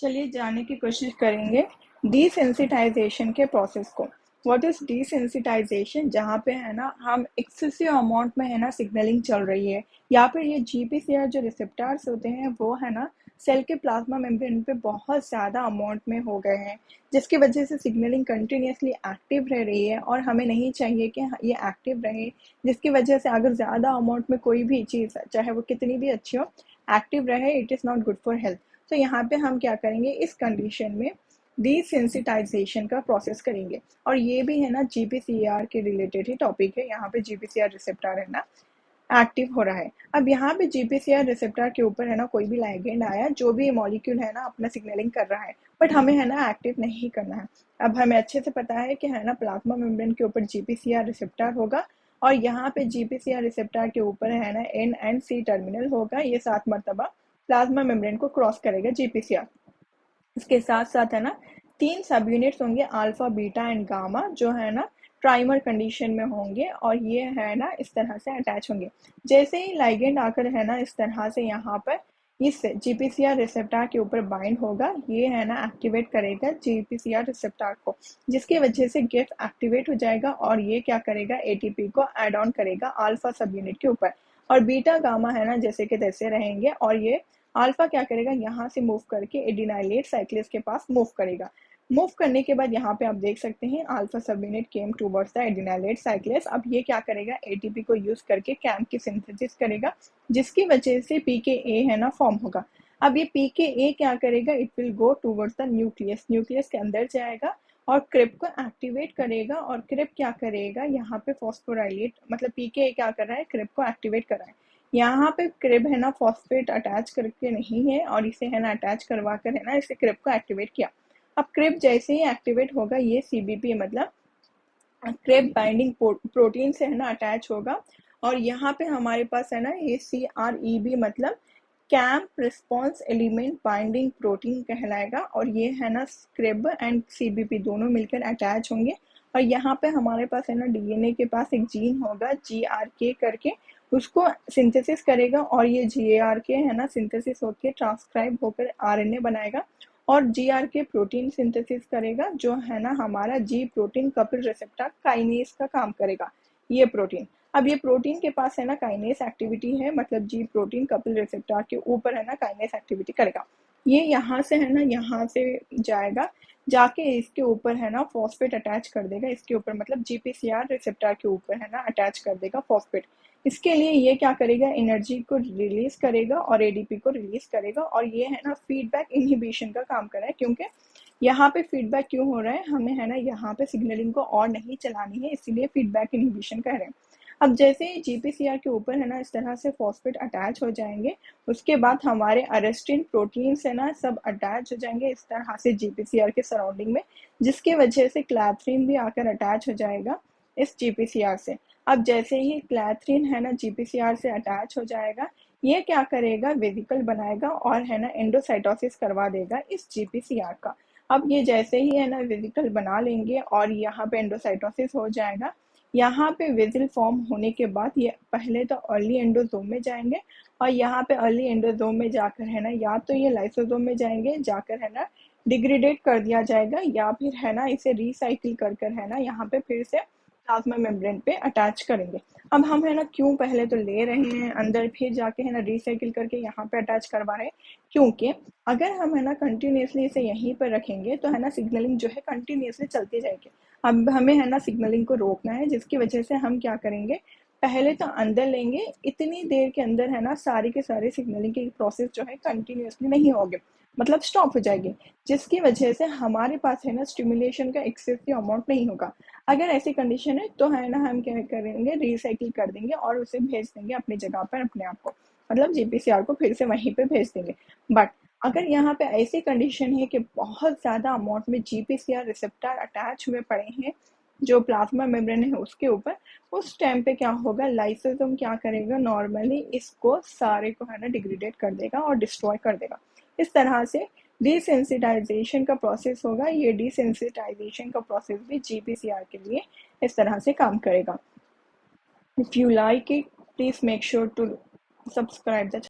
चलिए जानने की कोशिश करेंगे डिसेंसिटाइजेशन के प्रोसेस को। What is desensitisation? जहाँ पे है ना हम एक्सेसिव अमाउंट में है ना सिग्नलिंग चल रही है, या फिर ये जीपीसीआर जो रिसेप्टर्स होते हैं वो है ना सेल के प्लाज्मा मेम्ब्रेन पे बहुत ज़्यादा अमाउंट में हो गए हैं, जिसकी वजह से सिग्नलिंग कंटिन्यूसली एक्टिव रह रही है और हमें नहीं चाहिए कि ये एक्टिव रहे। जिसकी वजह से अगर ज़्यादा अमाउंट में कोई भी चीज़ चाहे वो कितनी भी अच्छी हो एक्टिव रहे, it is not good for health. तो यहाँ पे हम क्या करेंगे, इस कंडीशन में डिसेंसिटाइजेशन का प्रोसेस करेंगे। और ये भी है ना जीपीसीआर के रिलेटेड ही टॉपिक है। यहाँ पे जीपीसीआर रिसेप्टर है ना एक्टिव हो रहा है। अब यहाँ पे जीपीसीआर रिसेप्टर के ऊपर है ना कोई भी लाइगेंड आया, जो भी मॉलिक्यूल है ना अपना सिग्नलिंग कर रहा है, बट हमें है ना एक्टिव नहीं करना है। अब हमें अच्छे से पता है कि है ना प्लाज्मा मेम्ब्रेन के ऊपर जीपीसीआर रिसेप्टर होगा, और यहाँ पे जीपीसीआर रिसेप्टर के ऊपर है ना एन एंड सी टर्मिनल होगा। ये 7 मरतबा प्लाज्मा मेम्ब्रेन को क्रॉस करेगा जीपीसीआर। इसके साथ साथ है ना 3 सब यूनिट्स होंगे, अल्फा बीटा एंड गामा, जो है ना ट्राइमर कंडीशन में होंगे, और ये है ना इस तरह से अटैच होंगे। जैसे ही लाइगेंड आकर है ना इस तरह से यहाँ पर इस जीपीसीआर रिसेप्टर के ऊपर बाइंड होगा, ये है ना एक्टिवेट करेगा जीपीसीआर रिसेप्टर को, जिसकी वजह से गेट एक्टिवेट हो जाएगा, और ये क्या करेगा, एटीपी को एड ऑन करेगा अल्फा सब यूनिट के ऊपर। और बीटा गामा है ना जैसे के तैसे रहेंगे, और ये अल्फा क्या करेगा, यहाँ से मूव करके एडिनाइलेट साइक्लेस के पास मूव करेगा। मूव करने के बाद यहाँ पे आप देख सकते हैं अल्फा सब unit came towards the adenylate cyclase. अब ये क्या करेगा, एटीपी को यूज करके कैम की सिंथेसिस करेगा, जिसकी वजह से पीकेए है ना फॉर्म होगा। अब ये पीकेए क्या करेगा, it will go towards the nucleus, nucleus के अंदर जाएगा और क्रिप को एक्टिवेट करेगा। और क्रिप क्या करेगा, यहाँ पे फॉस्फोराइलेट, मतलब पीकेए क्या कर रहा है, क्रिप को एक्टिवेट कर रहा है। यहाँ पे क्रिब है ना फॉस्फेट अटैच करके नहीं है, और इसे है ना अटैच करवा कर है ना इसे क्रिब को एक्टिवेट किया। अब क्रिब जैसे ही एक्टिवेट होगा, ये सीबीपी मतलब क्रिब बाइंडिंग प्रोटीन से है ना अटैच होगा, और यहाँ पे हमारे पास है ना ये CREB मतलब camp response element binding protein कहलाएगा। और ये है ना क्रिब एंड सीबीपी दोनों मिलकर अटैच होंगे। और यहाँ पे हमारे पास है ना डीएनए के पास एक जीन होगा GRK करके, उसको सिंथेसिस करेगा, और ये GARK है ना सिंथेसिस होकर ट्रांसक्राइब होकर आरएनए बनाएगा, और GRK प्रोटीन सिंथेसिस करेगा, जो है ना हमारा जी प्रोटीन कपिल रिसेप्टर काइनेस का काम करेगा, ये प्रोटीन। अब ये प्रोटीन के पास है ना काइनेस एक्टिविटी है, मतलब जी प्रोटीन कपिल रिसेप्टर के ऊपर है ना काइनेस एक्टिविटी करेगा। ये यहाँ से है ना यहाँ से जाएगा, जाके इसके ऊपर है ना फॉस्फेट अटैच कर देगा, इसके ऊपर मतलब जीपीसीआर रिसेप्टर के ऊपर है ना अटैच कर देगा फॉस्फेट। इसके लिए ये क्या करेगा, एनर्जी को रिलीज करेगा और एडीपी को रिलीज करेगा, और ये है ना फीडबैक इनहिबिशन का काम कर रहा है। क्योंकि यहाँ पे फीडबैक क्यों हो रहा है, हमें है ना यहाँ पे सिग्नलिंग को और नहीं चलानी है, इसीलिए फीडबैक इनहिबिशन कर रहे हैं। अब जैसे ही जीपीसीआर के ऊपर है ना इस तरह से फॉस्फेट अटैच हो जाएंगे, उसके बाद हमारे अरेस्टिन प्रोटीन से ना सब अटैच हो जाएंगे इस तरह से जीपीसीआर के सराउंडिंग में, जिसकी वजह से क्लैथरीन भी आकर अटैच हो जाएगा इस जीपीसीआर से। अब जैसे ही क्लैथरीन है ना जीपीसीआर से अटैच हो जाएगा, ये क्या करेगा, वेसिकल बनाएगा और है ना एंडोसाइटोसिस करवा देगा इस जीपीसीआर का। अब ये जैसे ही है ना वेसिकल बना लेंगे और यहाँ पे एंडोसाइटोसिस हो जाएगा, यहाँ पे वेसिल फॉर्म होने के बाद ये पहले तो अर्ली एंडोसोम में जाएंगे, और यहाँ पे अर्ली एंडोसोम में जाकर है ना या तो ये लाइसोसोम में जाएंगे, जाकर है ना डिग्रेडेट कर दिया जाएगा, या फिर है ना इसे रिसाइकिल कर कर है ना यहाँ पे फिर से प्लाज्मा मेम्ब्रेन पे अटैच करेंगे। अब हम है ना क्यों पहले तो ले रहे हैं अंदर, फिर जाके है ना रिसाइकिल करके यहाँ पे अटैच करवा रहे हैं, क्योंकि अगर हम है ना कंटिन्यूसली इसे यहीं पर रखेंगे तो है ना सिग्नलिंग जो है कंटिन्यूसली चलती जाएगी। अब हमें है ना सिग्नलिंग को रोकना है, जिसकी वजह से हम क्या करेंगे, पहले तो अंदर लेंगे, इतनी देर के अंदर है ना सारी के सारे सिग्नलिंग की प्रोसेस जो है कंटिन्यूसली नहीं होगी, मतलब स्टॉप हो जाएगी, जिसकी वजह से हमारे पास है ना स्टिमुलेशन का एक्सेसिव अमाउंट नहीं होगा। अगर ऐसी कंडीशन है तो है ना हम क्या करेंगे, रिसाइकिल कर देंगे और उसे भेज देंगे अपनी जगह पर अपने आप को, मतलब जीपीसीआर को फिर से वहीं पे भेज देंगे। बट अगर यहाँ पे ऐसी कंडीशन है कि बहुत ज़्यादा अमाउंट में जीपीसीआर रिसेप्टर अटैच हुए पड़े हैं जो प्लाज्मा मेम्ब्रेन है उसके ऊपर, उस टाइम पे क्या होगा, लाइसोसोम क्या करेगा, नॉर्मली इसको सारे को है ना डिग्रेडेट कर देगा और डिस्ट्रॉय कर देगा। इस तरह से डिसेंसिटाइजेशन का प्रोसेस होगा। ये डिसेंसिटाइजेशन का प्रोसेस भी जीपीसीआर के लिए इस तरह से काम करेगा। If you like it, please make sure to subscribe the